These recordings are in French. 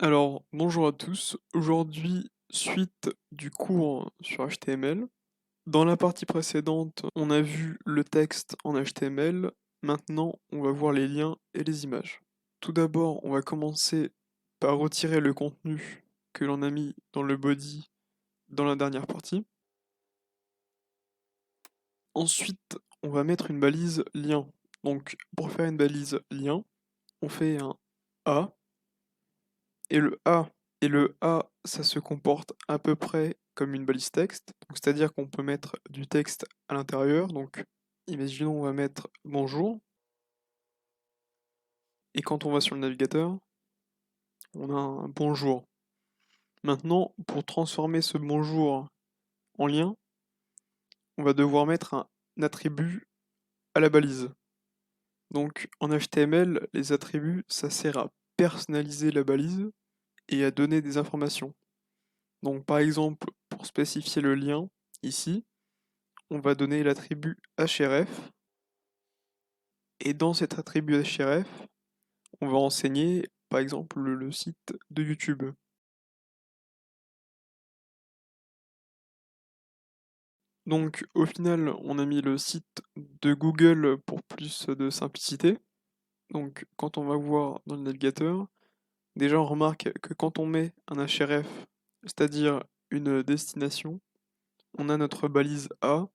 Alors, bonjour à tous. Aujourd'hui, suite du cours sur HTML. Dans la partie précédente, on a vu le texte en HTML. Maintenant, on va voir les liens et les images. Tout d'abord, on va commencer par retirer le contenu que l'on a mis dans le body dans la dernière partie. Ensuite, on va mettre une balise lien. Donc, pour faire une balise lien, on fait un A. Et le A, ça se comporte à peu près comme une balise texte. Donc, c'est-à-dire qu'on peut mettre du texte à l'intérieur. Donc, imaginons, on va mettre bonjour. Et quand on va sur le navigateur, on a un bonjour. Maintenant, pour transformer ce bonjour en lien, on va devoir mettre un attribut à la balise. Donc, en HTML, les attributs, ça sert à personnaliser la balise et à donner des informations. Donc, par exemple, pour spécifier le lien, ici, on va donner l'attribut href, et dans cet attribut href, on va renseigner par exemple le site de YouTube. Donc au final, on a mis le site de Google pour plus de simplicité. Donc quand on va voir dans le navigateur, déjà on remarque que quand on met un href, c'est-à-dire une destination, on a notre balise A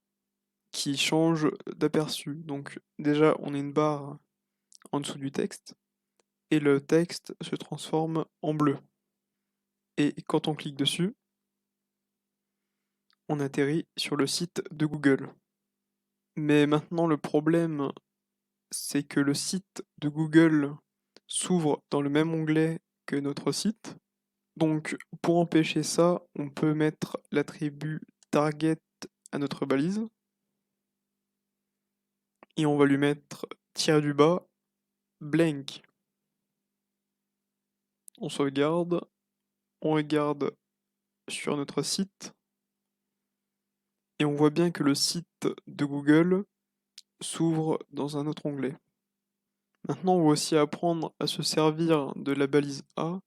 qui change d'aperçu. Donc déjà on a une barre en dessous du texte et le texte se transforme en bleu. Et quand on clique dessus, on atterrit sur le site de Google. Mais maintenant, le problème, c'est que le site de Google s'ouvre dans le même onglet que notre site. Donc, pour empêcher ça, on peut mettre l'attribut target à notre balise. Et on va lui mettre tiré du bas blank. On sauvegarde, on regarde sur notre site. Et on voit bien que le site de Google s'ouvre dans un autre onglet. Maintenant, on va aussi apprendre à se servir de la balise A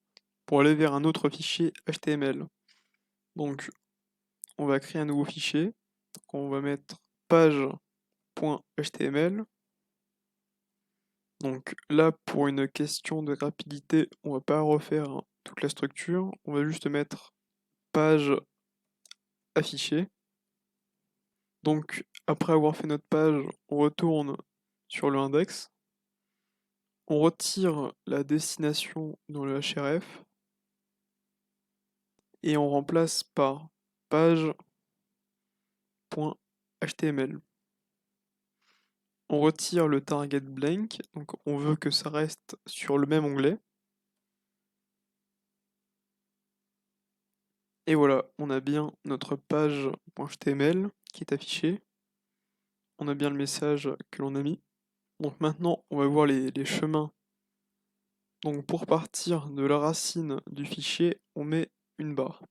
pour aller vers un autre fichier HTML. Donc, on va créer un nouveau fichier. Donc, on va mettre page.html. Donc là, pour une question de rapidité, on va pas refaire toute la structure. On va juste mettre page affichée. Donc, après avoir fait notre page, on retourne sur le index. On retire la destination dans le href et on remplace par page.html. On retire le target blank, donc on veut que ça reste sur le même onglet. Et voilà, on a bien notre page.html qui est affichée. On a bien le message que l'on a mis. Donc maintenant, on va voir les chemins. Donc pour partir de la racine du fichier, on met une barre.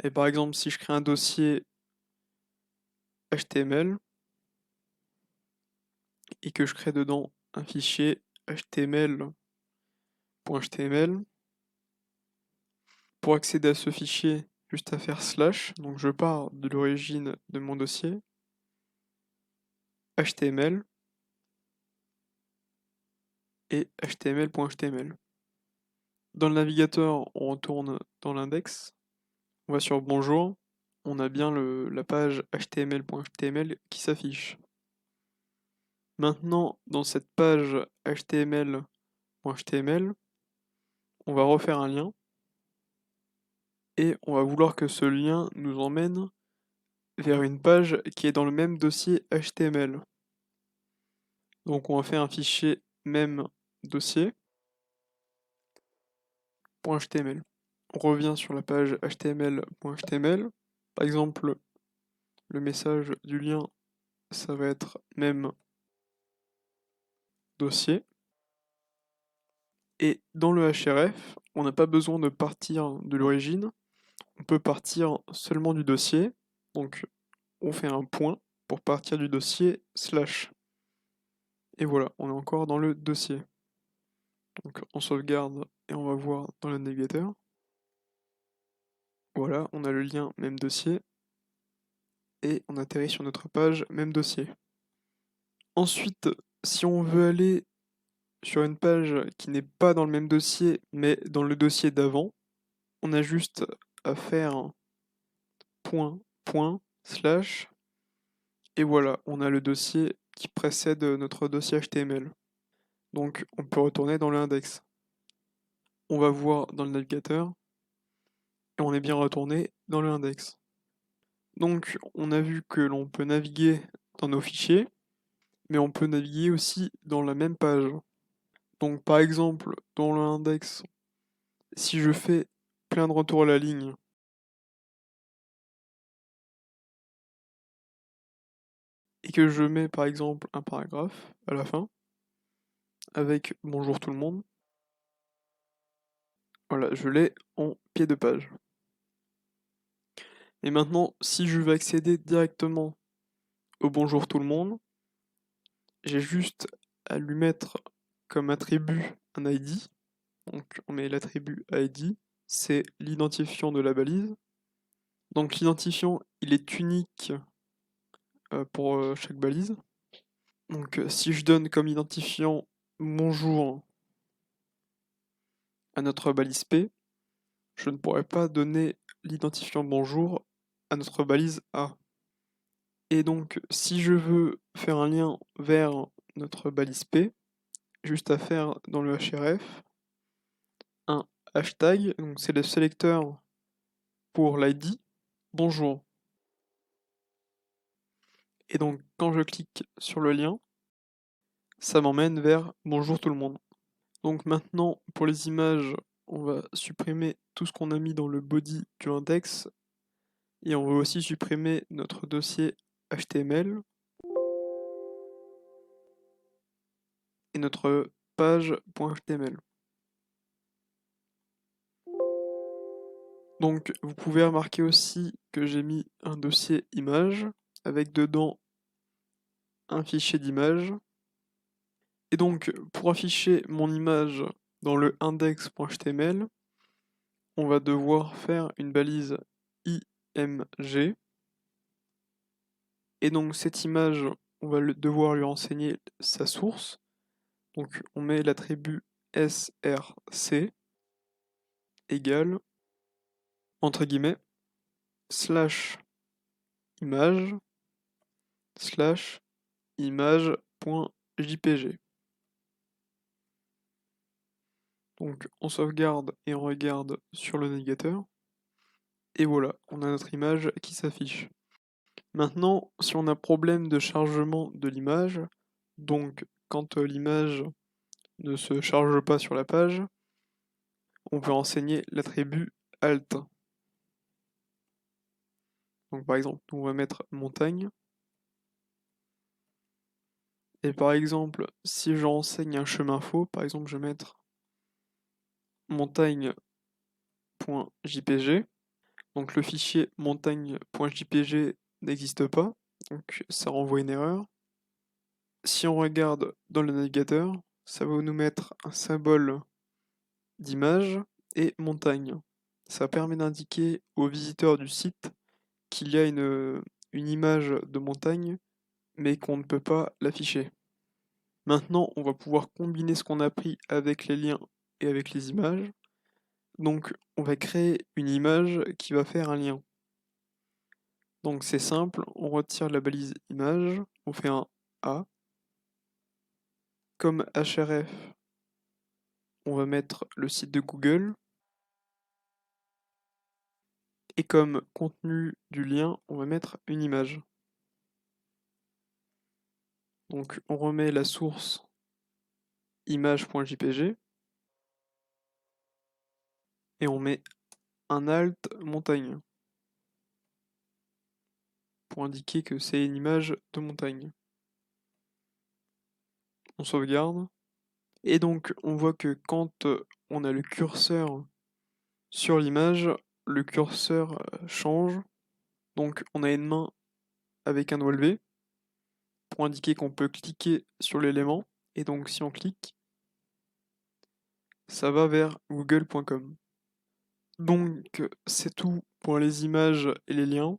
Et par exemple, si je crée un dossier HTML et que je crée dedans un fichier html.html, pour accéder à ce fichier, juste à faire slash, donc je pars de l'origine de mon dossier, html et html.html. Dans le navigateur, on retourne dans l'index, on va sur bonjour, on a bien la page html.html qui s'affiche. Maintenant, dans cette page html.html, on va refaire un lien et on va vouloir que ce lien nous emmène vers une page qui est dans le même dossier HTML. Donc on va faire un fichier même dossier .html. On revient sur la page html.html. Par exemple, le message du lien, ça va être même dossier. Et dans le href, on n'a pas besoin de partir de l'origine. On peut partir seulement du dossier. Donc on fait un point pour partir du dossier slash. Et voilà, on est encore dans le dossier. Donc on sauvegarde et on va voir dans le navigateur. Voilà, on a le lien même dossier et on atterrit sur notre page même dossier. Ensuite, si on veut aller sur une page qui n'est pas dans le même dossier mais dans le dossier d'avant, on a juste à faire point, point, slash, et voilà, on a le dossier qui précède notre dossier HTML. Donc on peut retourner dans l'index. On va voir dans le navigateur, et on est bien retourné dans l'index. Donc on a vu que l'on peut naviguer dans nos fichiers, mais on peut naviguer aussi dans la même page. Donc par exemple, dans l'index, si je fais plein de retours à la ligne, et que je mets par exemple un paragraphe à la fin, avec bonjour tout le monde, voilà, je l'ai en pied de page. Et maintenant, si je veux accéder directement au bonjour tout le monde, j'ai juste à lui mettre comme attribut un ID. Donc on met l'attribut ID, c'est l'identifiant de la balise. Donc l'identifiant, il est unique pour chaque balise. Donc si je donne comme identifiant bonjour à notre balise P, je ne pourrais pas donner l'identifiant bonjour à notre balise A. Et donc si je veux faire un lien vers notre balise P, juste à faire dans le href un hashtag, donc c'est le sélecteur pour l'ID, bonjour. Et donc quand je clique sur le lien, ça m'emmène vers bonjour tout le monde. Donc maintenant, pour les images, on va supprimer tout ce qu'on a mis dans le body du index et on va aussi supprimer notre dossier HTML et notre page.html. Donc vous pouvez remarquer aussi que j'ai mis un dossier image avec dedans un fichier d'image. Et donc pour afficher mon image dans le index.html, on va devoir faire une balise img. Et donc cette image, on va devoir lui renseigner sa source. Donc on met l'attribut src égale, entre guillemets, slash image, slash image.jpg. Donc on sauvegarde et on regarde sur le navigateur. Et voilà, on a notre image qui s'affiche. Maintenant, si on a problème de chargement de l'image, donc quand l'image ne se charge pas sur la page, on peut renseigner l'attribut alt. Donc par exemple, on va mettre montagne. Et par exemple, si je renseigne un chemin faux, par exemple, je vais mettre montagne.jpg. Donc le fichier montagne.jpg n'existe pas, donc ça renvoie une erreur. Si on regarde dans le navigateur, ça va nous mettre un symbole d'image et montagne. Ça permet d'indiquer aux visiteurs du site qu'il y a une image de montagne, mais qu'on ne peut pas l'afficher. Maintenant, on va pouvoir combiner ce qu'on a pris avec les liens et avec les images. Donc, on va créer une image qui va faire un lien. Donc, c'est simple, on retire la balise image, on fait un A. Comme href, on va mettre le site de Google. Et comme contenu du lien, on va mettre une image. Donc, on remet la source image.jpg et on met un alt montagne pour indiquer que c'est une image de montagne. On sauvegarde. Et donc on voit que quand on a le curseur sur l'image, le curseur change. Donc on a une main avec un doigt levé pour indiquer qu'on peut cliquer sur l'élément. Et donc si on clique, ça va vers google.com. Donc, c'est tout pour les images et les liens.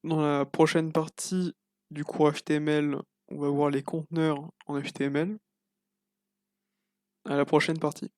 Dans la prochaine partie du cours HTML, on va voir les conteneurs en HTML. À la prochaine partie.